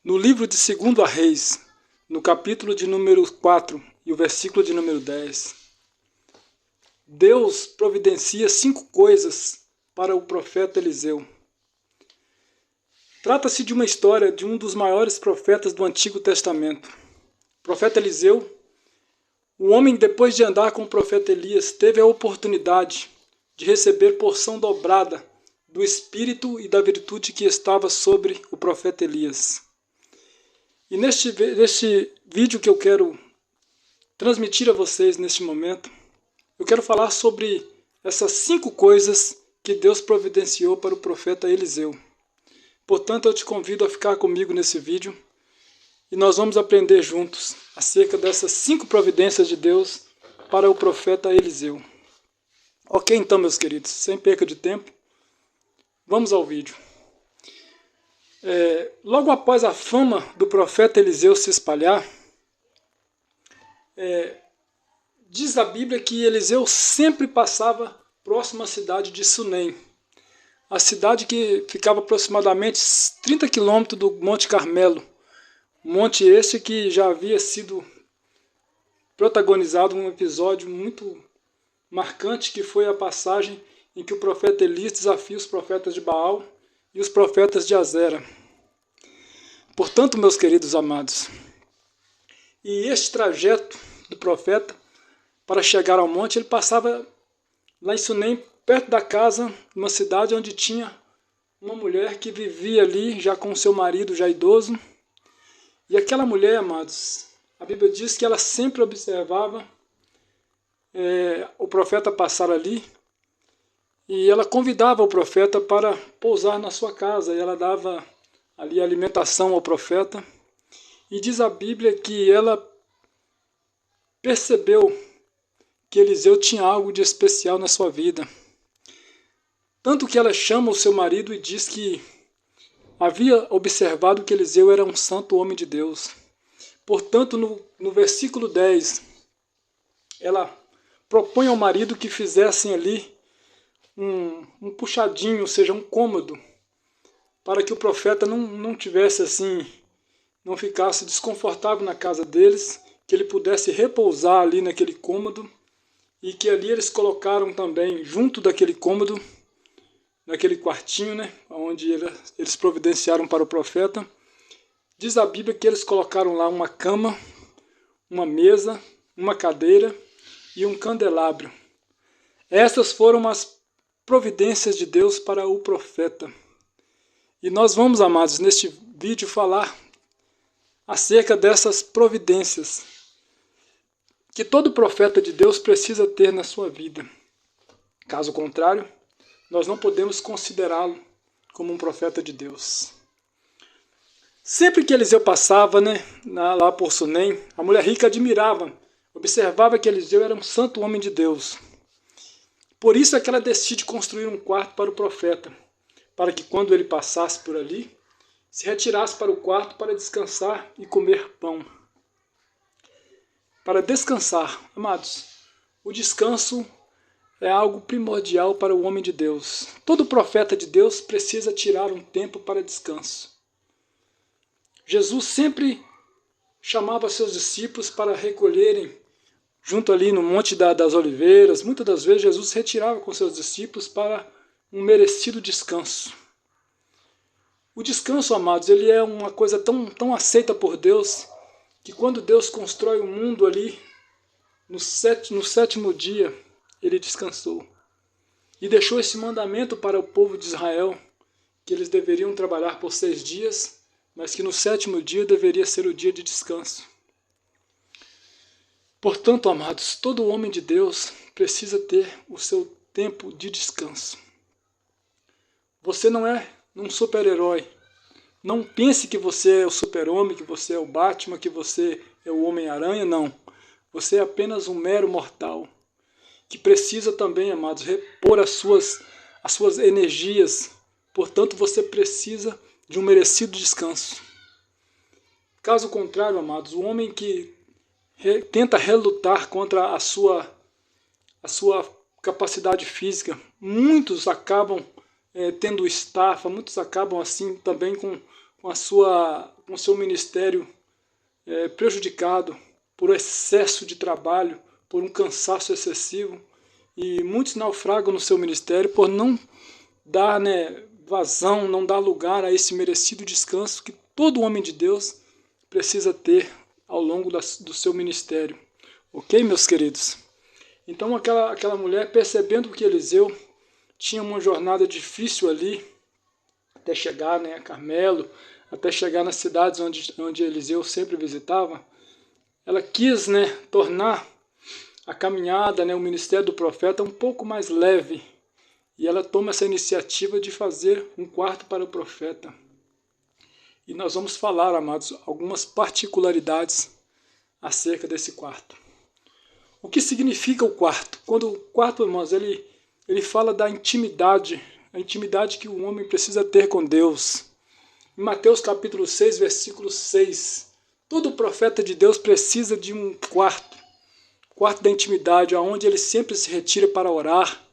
No livro de 2 Reis, no capítulo de número 4 e o versículo de número 10, Deus providencia 5 coisas para o profeta Eliseu. Trata-se de uma história de um dos maiores profetas do Antigo Testamento. O profeta Eliseu, o homem, depois de andar com o profeta Elias, teve a oportunidade de receber porção dobrada do espírito e da virtude que estava sobre o profeta Elias. E neste vídeo que eu quero transmitir a vocês neste momento, eu quero falar sobre essas 5 coisas que Deus providenciou para o profeta Eliseu. Portanto, eu te convido a ficar comigo nesse vídeo e nós vamos aprender juntos acerca dessas 5 providências de Deus para o profeta Eliseu. Ok, então, meus queridos, sem perca de tempo, vamos ao vídeo. Logo após a fama do profeta Eliseu se espalhar, diz a Bíblia que Eliseu sempre passava próximo à cidade de Sunem, a cidade que ficava aproximadamente 30 quilômetros do Monte Carmelo, monte esse que já havia sido protagonizado um episódio muito marcante, que foi a passagem em que o profeta Elias desafia os profetas de Baal e os profetas de Azera. Portanto, meus queridos amados, e este trajeto do profeta para chegar ao monte, ele passava lá em Sunem, perto da casa, numa cidade onde tinha uma mulher que vivia ali já com seu marido já idoso. E aquela mulher, amados, a Bíblia diz que ela sempre observava o profeta passar ali, e ela convidava o profeta para pousar na sua casa, e ela dava ali alimentação ao profeta. E diz a Bíblia que ela percebeu que Eliseu tinha algo de especial na sua vida. Tanto que ela chama o seu marido e diz que havia observado que Eliseu era um santo homem de Deus. Portanto, no versículo 10, ela propõe ao marido que fizessem ali um puxadinho, ou seja, um cômodo, para que o profeta não tivesse assim, não ficasse desconfortável na casa deles, que ele pudesse repousar ali naquele cômodo, e que ali eles colocaram também, junto daquele cômodo, naquele quartinho, onde eles providenciaram para o profeta, diz a Bíblia que eles colocaram lá uma cama, uma mesa, uma cadeira e um candelabro. Essas foram as providências de Deus para o profeta. E nós vamos, amados, neste vídeo falar acerca dessas providências que todo profeta de Deus precisa ter na sua vida. Caso contrário, nós não podemos considerá-lo como um profeta de Deus. Sempre que Eliseu passava lá por Sunem, a mulher rica admirava, observava que Eliseu era um santo homem de Deus. Por isso é que ela decide construir um quarto para o profeta, para que quando ele passasse por ali, se retirasse para o quarto para descansar e comer pão. Para descansar, amados, o descanso é algo primordial para o homem de Deus. Todo profeta de Deus precisa tirar um tempo para descanso. Jesus sempre chamava seus discípulos para recolherem junto ali no Monte das Oliveiras. Muitas das vezes Jesus se retirava com seus discípulos para um merecido descanso. O descanso, amados, ele é uma coisa tão aceita por Deus, que quando Deus constrói o mundo ali, no sétimo dia, ele descansou. E deixou esse mandamento para o povo de Israel, que eles deveriam trabalhar por 6 dias, mas que no 7º dia deveria ser o dia de descanso. Portanto, amados, todo homem de Deus precisa ter o seu tempo de descanso. Você não é um super-herói. Não pense que você é o super-homem, que você é o Batman, que você é o Homem-Aranha, não. Você é apenas um mero mortal, que precisa também, amados, repor as suas energias. Portanto, você precisa de um merecido descanso. Caso contrário, amados, o homem que tenta relutar contra a sua capacidade física, muitos acabam tendo estafa, muitos acabam assim também com com o seu ministério prejudicado por excesso de trabalho, por um cansaço excessivo, e muitos naufragam no seu ministério por não dar vazão, não dar lugar a esse merecido descanso que todo homem de Deus precisa ter ao longo do seu ministério. Ok, meus queridos? Então aquela mulher, percebendo que Eliseu tinha uma jornada difícil ali, até chegar a Carmelo, até chegar nas cidades onde Eliseu sempre visitava, ela quis tornar a caminhada, o ministério do profeta um pouco mais leve. E ela toma essa iniciativa de fazer um quarto para o profeta. E nós vamos falar, amados, algumas particularidades acerca desse quarto. O que significa o quarto? Quando o quarto, irmãos, ele fala da intimidade, a intimidade que o homem precisa ter com Deus. Em Mateus capítulo 6, versículo 6, todo profeta de Deus precisa de um quarto da intimidade, onde ele sempre se retira para orar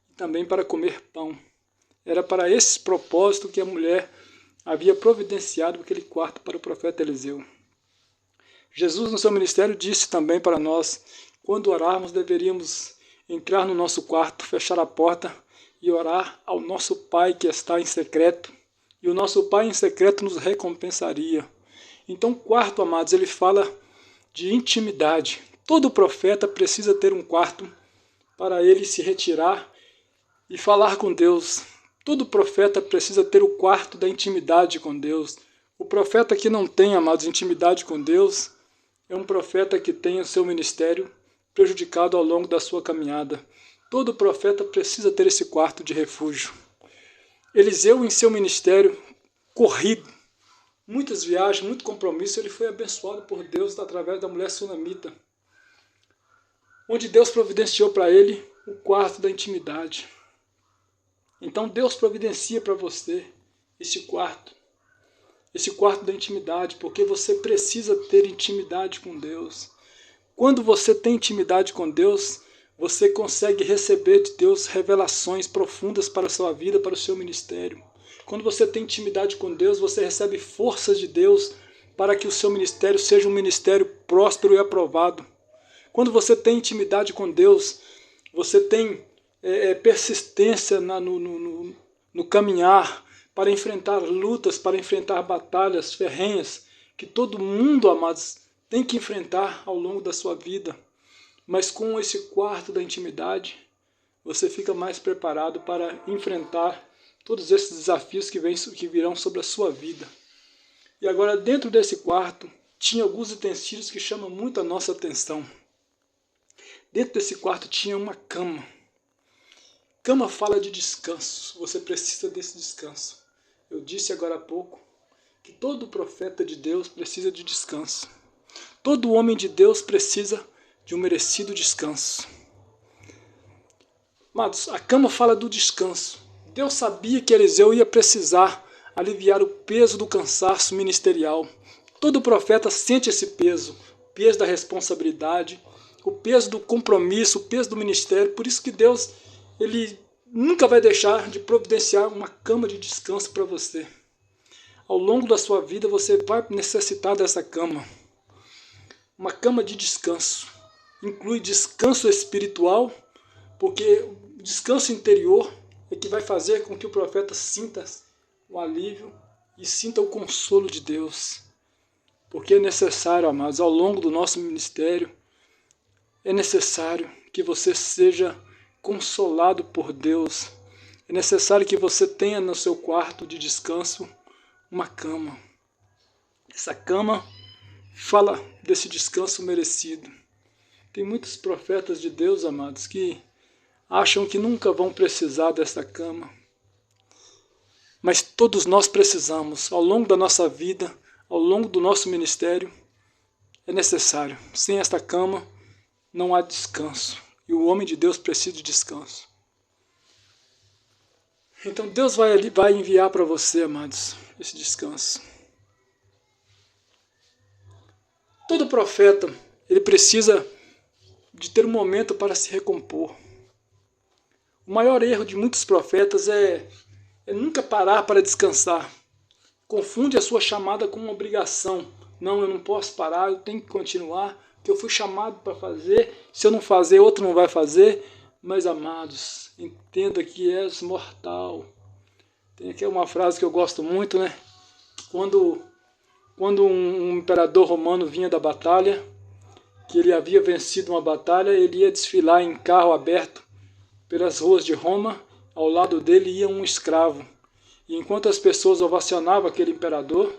e também para comer pão. Era para esse propósito que a mulher havia providenciado aquele quarto para o profeta Eliseu. Jesus, no seu ministério, disse também para nós, quando orarmos, deveríamos entrar no nosso quarto, fechar a porta e orar ao nosso Pai que está em secreto. E o nosso Pai em secreto nos recompensaria. Então, quarto, amados, ele fala de intimidade. Todo profeta precisa ter um quarto para ele se retirar e falar com Deus. Todo profeta precisa ter o quarto da intimidade com Deus. O profeta que não tem, amados, intimidade com Deus, é um profeta que tem o seu ministério prejudicado ao longo da sua caminhada. Todo profeta precisa ter esse quarto de refúgio. Eliseu, em seu ministério corrido, muitas viagens, muito compromisso, ele foi abençoado por Deus através da mulher sunamita, onde Deus providenciou para ele o quarto da intimidade. Então Deus providencia para você esse quarto da intimidade, porque você precisa ter intimidade com Deus. Quando você tem intimidade com Deus, você consegue receber de Deus revelações profundas para a sua vida, para o seu ministério. Quando você tem intimidade com Deus, você recebe forças de Deus para que o seu ministério seja um ministério próspero e aprovado. Quando você tem intimidade com Deus, você tem persistência no caminhar para enfrentar lutas, para enfrentar batalhas ferrenhas que todo mundo, amados, tem que enfrentar ao longo da sua vida. Mas com esse quarto da intimidade, você fica mais preparado para enfrentar todos esses desafios que virão sobre a sua vida. E agora, dentro desse quarto, tinha alguns utensílios que chamam muito a nossa atenção. Dentro desse quarto tinha uma cama. Cama fala de descanso. Você precisa desse descanso. Eu disse agora há pouco que todo profeta de Deus precisa de descanso. Todo homem de Deus precisa de um merecido descanso. Amados, a cama fala do descanso. Deus sabia que Eliseu ia precisar aliviar o peso do cansaço ministerial. Todo profeta sente esse peso, o peso da responsabilidade, o peso do compromisso, o peso do ministério. Por isso que Deus, ele nunca vai deixar de providenciar uma cama de descanso para você. Ao longo da sua vida você vai necessitar dessa cama. Uma cama de descanso. Inclui descanso espiritual, porque o descanso interior é que vai fazer com que o profeta sinta o alívio e sinta o consolo de Deus. Porque é necessário, amados, ao longo do nosso ministério, é necessário que você seja consolado por Deus. É necessário que você tenha no seu quarto de descanso uma cama. Essa cama fala desse descanso merecido. Tem muitos profetas de Deus, amados, que acham que nunca vão precisar dessa cama. Mas todos nós precisamos, ao longo da nossa vida, ao longo do nosso ministério, é necessário. Sem esta cama, não há descanso. E o homem de Deus precisa de descanso. Então Deus vai enviar para você, amados, esse descanso. Todo profeta, ele precisa de ter um momento para se recompor. O maior erro de muitos profetas é nunca parar para descansar. confunde a sua chamada com uma obrigação. Não, eu não posso parar, eu tenho que continuar, que eu fui chamado para fazer, se eu não fazer, outro não vai fazer. Mas, amados, entenda que és mortal. Tem aqui uma frase que eu gosto muito, né? Quando um imperador romano vinha da batalha, que ele havia vencido uma batalha, ele ia desfilar em carro aberto pelas ruas de Roma, ao lado dele ia um escravo. E enquanto as pessoas ovacionavam aquele imperador,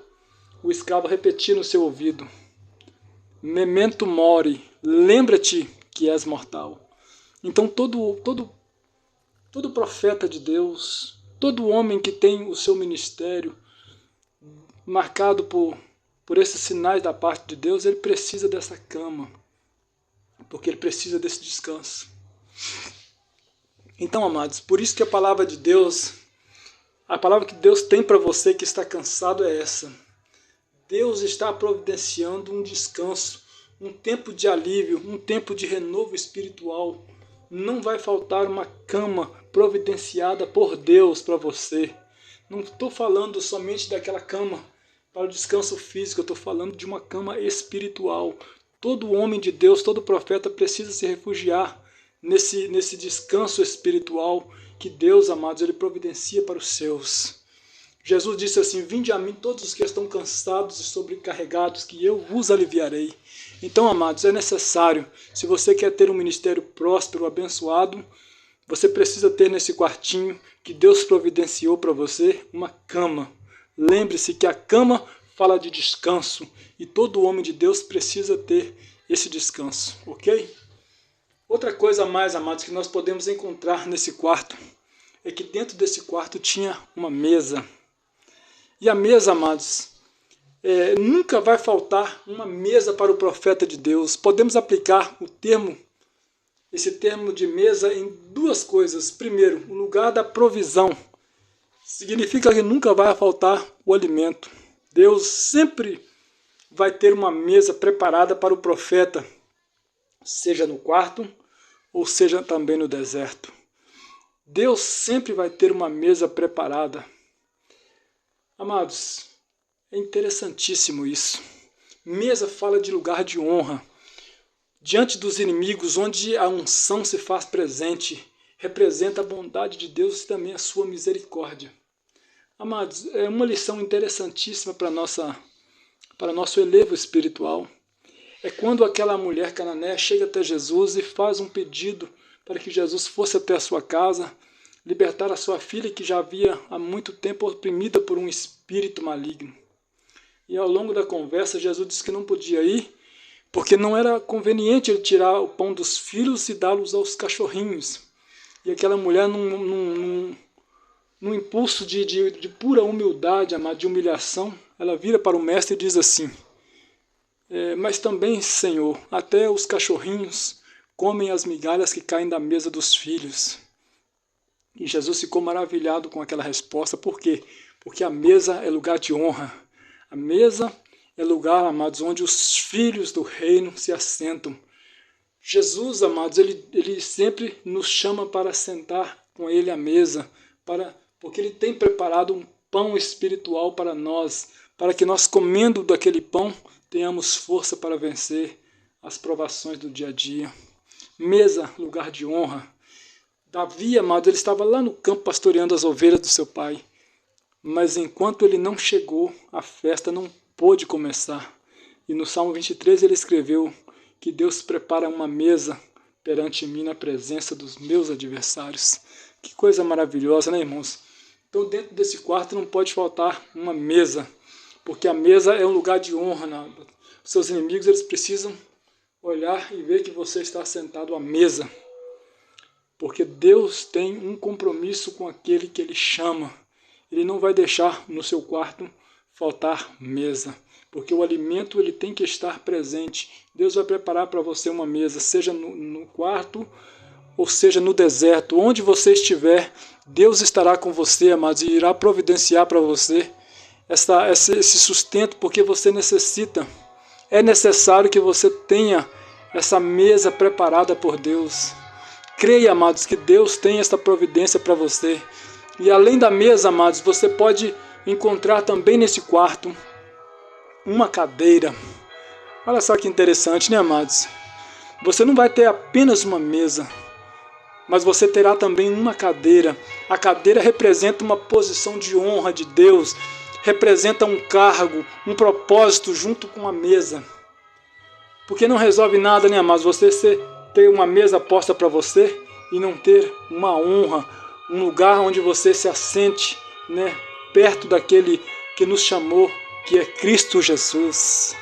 o escravo repetia no seu ouvido: Memento mori, lembra-te que és mortal. Então todo profeta de Deus, todo homem que tem o seu ministério marcado por esses sinais da parte de Deus, ele precisa dessa cama, porque ele precisa desse descanso. Então, amados, por isso que a palavra de Deus, a palavra que Deus tem para você que está cansado é essa. Deus está providenciando um descanso, um tempo de alívio, um tempo de renovo espiritual. Não vai faltar uma cama providenciada por Deus para você. Não estou falando somente daquela cama para o descanso físico, eu estou falando de uma cama espiritual. Todo homem de Deus, todo profeta precisa se refugiar nesse descanso espiritual que Deus, amados, ele providencia para os seus. Jesus disse assim: vinde a mim todos os que estão cansados e sobrecarregados, que eu vos aliviarei. Então, amados, é necessário, se você quer ter um ministério próspero, abençoado, você precisa ter nesse quartinho que Deus providenciou para você uma cama. Lembre-se que a cama fala de descanso e todo homem de Deus precisa ter esse descanso, ok? Outra coisa a mais, amados, que nós podemos encontrar nesse quarto é que dentro desse quarto tinha uma mesa. E a mesa, amados, nunca vai faltar uma mesa para o profeta de Deus. Podemos aplicar esse termo de mesa em duas coisas. Primeiro, o lugar da provisão. Significa que nunca vai faltar o alimento. Deus sempre vai ter uma mesa preparada para o profeta, seja no quarto ou seja também no deserto. Deus sempre vai ter uma mesa preparada. Amados, é interessantíssimo isso. Mesa fala de lugar de honra. Diante dos inimigos, onde a unção se faz presente, representa a bondade de Deus e também a sua misericórdia. Amados, é uma lição interessantíssima para nosso elevo espiritual. É quando aquela mulher cananeia chega até Jesus e faz um pedido para que Jesus fosse até a sua casa, libertar a sua filha que já havia há muito tempo oprimida por um espírito maligno. E ao longo da conversa, Jesus disse que não podia ir, porque não era conveniente ele tirar o pão dos filhos e dá-los aos cachorrinhos. E aquela mulher, num impulso de pura humildade, de humilhação, ela vira para o mestre e diz assim: mas também, Senhor, até os cachorrinhos comem as migalhas que caem da mesa dos filhos. E Jesus ficou maravilhado com aquela resposta. Por quê? Porque a mesa é lugar de honra. A mesa é lugar, amados, onde os filhos do reino se assentam. Jesus, amados, ele sempre nos chama para sentar com ele à mesa, porque ele tem preparado um pão espiritual para nós, para que nós, comendo daquele pão, tenhamos força para vencer as provações do dia a dia. Mesa, lugar de honra. Davi, amado, ele estava lá no campo pastoreando as ovelhas do seu pai. Mas enquanto ele não chegou, a festa não pôde começar. E no Salmo 23 ele escreveu que Deus prepara uma mesa perante mim na presença dos meus adversários. Que coisa maravilhosa, né, irmãos? Então dentro desse quarto não pode faltar uma mesa, porque a mesa é um lugar de honra. Os seus inimigos, eles precisam olhar e ver que você está sentado à mesa. Porque Deus tem um compromisso com aquele que Ele chama. Ele não vai deixar no seu quarto faltar mesa. Porque o alimento ele tem que estar presente. Deus vai preparar para você uma mesa, seja no quarto ou seja no deserto. Onde você estiver, Deus estará com você, amados, e irá providenciar para você esse sustento, porque você necessita. É necessário que você tenha essa mesa preparada por Deus. Creia, amados, que Deus tem esta providência para você. E além da mesa, amados, você pode encontrar também nesse quarto uma cadeira. Olha só que interessante, né, amados? Você não vai ter apenas uma mesa, mas você terá também uma cadeira. A cadeira representa uma posição de honra de Deus, representa um cargo, um propósito junto com a mesa. Porque não resolve nada, né, amados? Você ter uma mesa posta para você e não ter uma honra, um lugar onde você se assente, né, perto daquele que nos chamou, que é Cristo Jesus.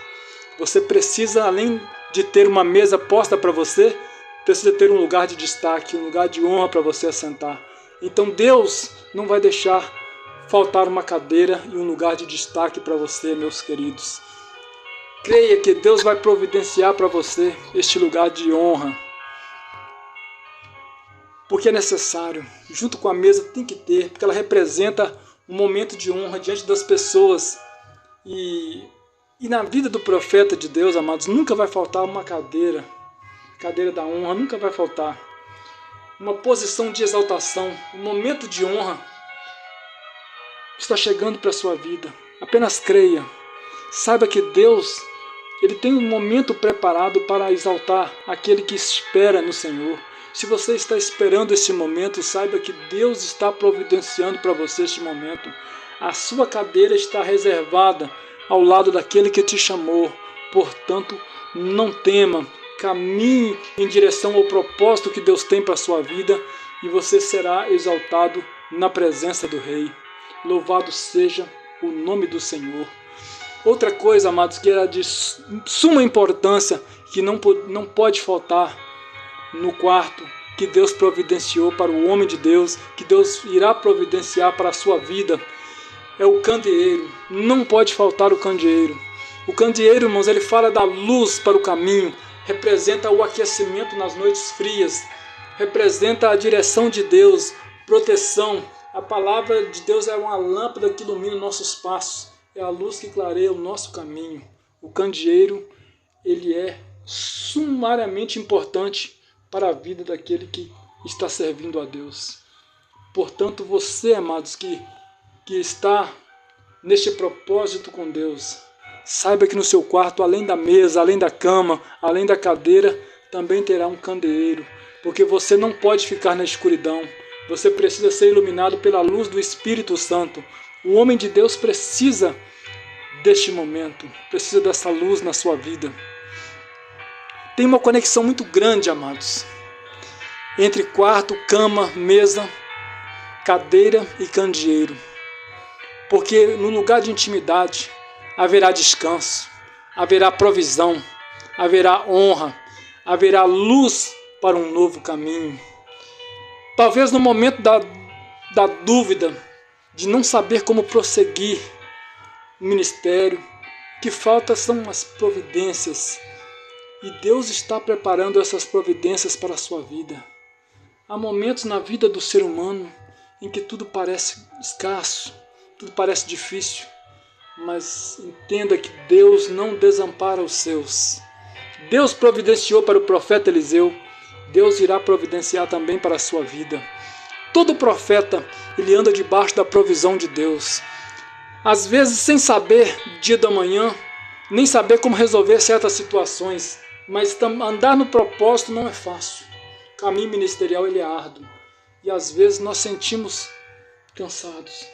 Você precisa, além de ter uma mesa posta para você, precisa ter um lugar de destaque, um lugar de honra para você assentar. Então Deus não vai deixar faltar uma cadeira e um lugar de destaque para você, meus queridos. Creia que Deus vai providenciar para você este lugar de honra. Porque é necessário, junto com a mesa tem que ter, porque ela representa um momento de honra diante das pessoas. E na vida do profeta de Deus, amados, nunca vai faltar uma cadeira da honra, nunca vai faltar. Uma posição de exaltação, um momento de honra está chegando para a sua vida. Apenas creia. Saiba que Deus, Ele tem um momento preparado para exaltar aquele que espera no Senhor. Se você está esperando esse momento, saiba que Deus está providenciando para você este momento. A sua cadeira está reservada ao lado daquele que te chamou. Portanto, não tema, caminhe em direção ao propósito que Deus tem para a sua vida e você será exaltado na presença do Rei. Louvado seja o nome do Senhor. Outra coisa, amados, que era de suma importância, que não pode faltar no quarto que Deus providenciou para o homem de Deus, que Deus irá providenciar para a sua vida, é o candeeiro. Não pode faltar o candeeiro. O candeeiro, irmãos, ele fala da luz para o caminho, representa o aquecimento nas noites frias, representa a direção de Deus, proteção. A palavra de Deus é uma lâmpada que ilumina nossos passos, é a luz que clareia o nosso caminho. O candeeiro, ele é sumariamente importante para a vida daquele que está servindo a Deus. Portanto, você, amados, que está neste propósito com Deus, saiba que no seu quarto, além da mesa, além da cama, além da cadeira, também terá um candeeiro, porque você não pode ficar na escuridão. Você precisa ser iluminado pela luz do Espírito Santo. O homem de Deus precisa deste momento, precisa dessa luz na sua vida. Tem uma conexão muito grande, amados, entre quarto, cama, mesa, cadeira e candeeiro. Porque no lugar de intimidade haverá descanso, haverá provisão, haverá honra, haverá luz para um novo caminho. Talvez no momento da dúvida, de não saber como prosseguir o ministério, o que falta são as providências. E Deus está preparando essas providências para a sua vida. Há momentos na vida do ser humano em que tudo parece escasso, tudo parece difícil, mas entenda que Deus não desampara os seus. Deus providenciou para o profeta Eliseu, Deus irá providenciar também para a sua vida. Todo profeta, ele anda debaixo da provisão de Deus. Às vezes sem saber o dia da manhã, nem saber como resolver certas situações, mas andar no propósito não é fácil. O caminho ministerial ele é árduo e às vezes nós sentimos cansados.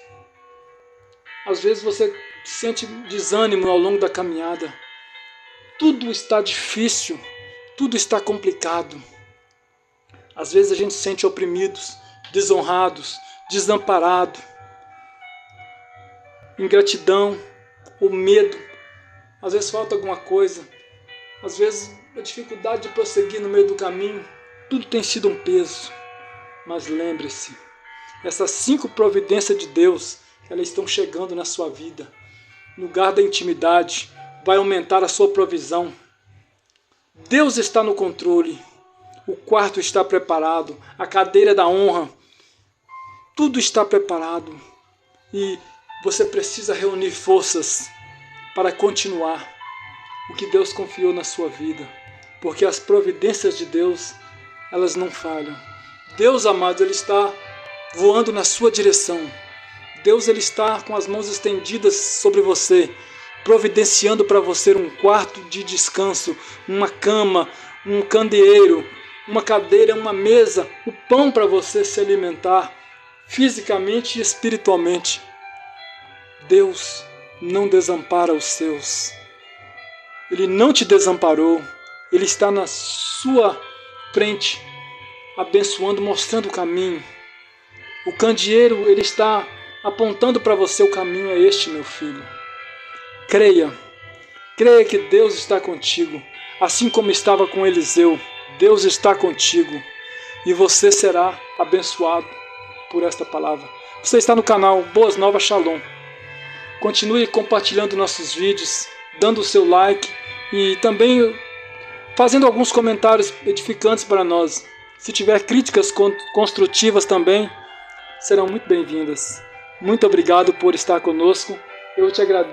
Às vezes você sente desânimo ao longo da caminhada. Tudo está difícil, tudo está complicado. Às vezes a gente se sente oprimidos, desonrados, desamparados. Ingratidão, o medo, às vezes falta alguma coisa, às vezes a dificuldade de prosseguir no meio do caminho, tudo tem sido um peso. Mas lembre-se, essas 5 providências de Deus, elas estão chegando na sua vida. No lugar da intimidade, vai aumentar a sua provisão. Deus está no controle, o quarto está preparado, a cadeira da honra, tudo está preparado. E você precisa reunir forças para continuar o que Deus confiou na sua vida, porque as providências de Deus, elas não falham. Deus, amado, ele está voando na sua direção. Deus ele está com as mãos estendidas sobre você, providenciando para você um quarto de descanso, uma cama, um candeeiro, uma cadeira, uma mesa, o pão para você se alimentar fisicamente e espiritualmente. Deus não desampara os seus. Ele não te desamparou. Ele está na sua frente, abençoando, mostrando o caminho. O candeeiro, ele está apontando para você: o caminho é este, meu filho. Creia. Creia que Deus está contigo. Assim como estava com Eliseu, Deus está contigo. E você será abençoado por esta palavra. Você está no canal Boas Novas Shalom. Continue compartilhando nossos vídeos, dando o seu like e também fazendo alguns comentários edificantes para nós. Se tiver críticas construtivas também, serão muito bem-vindas. Muito obrigado por estar conosco. Eu te agradeço.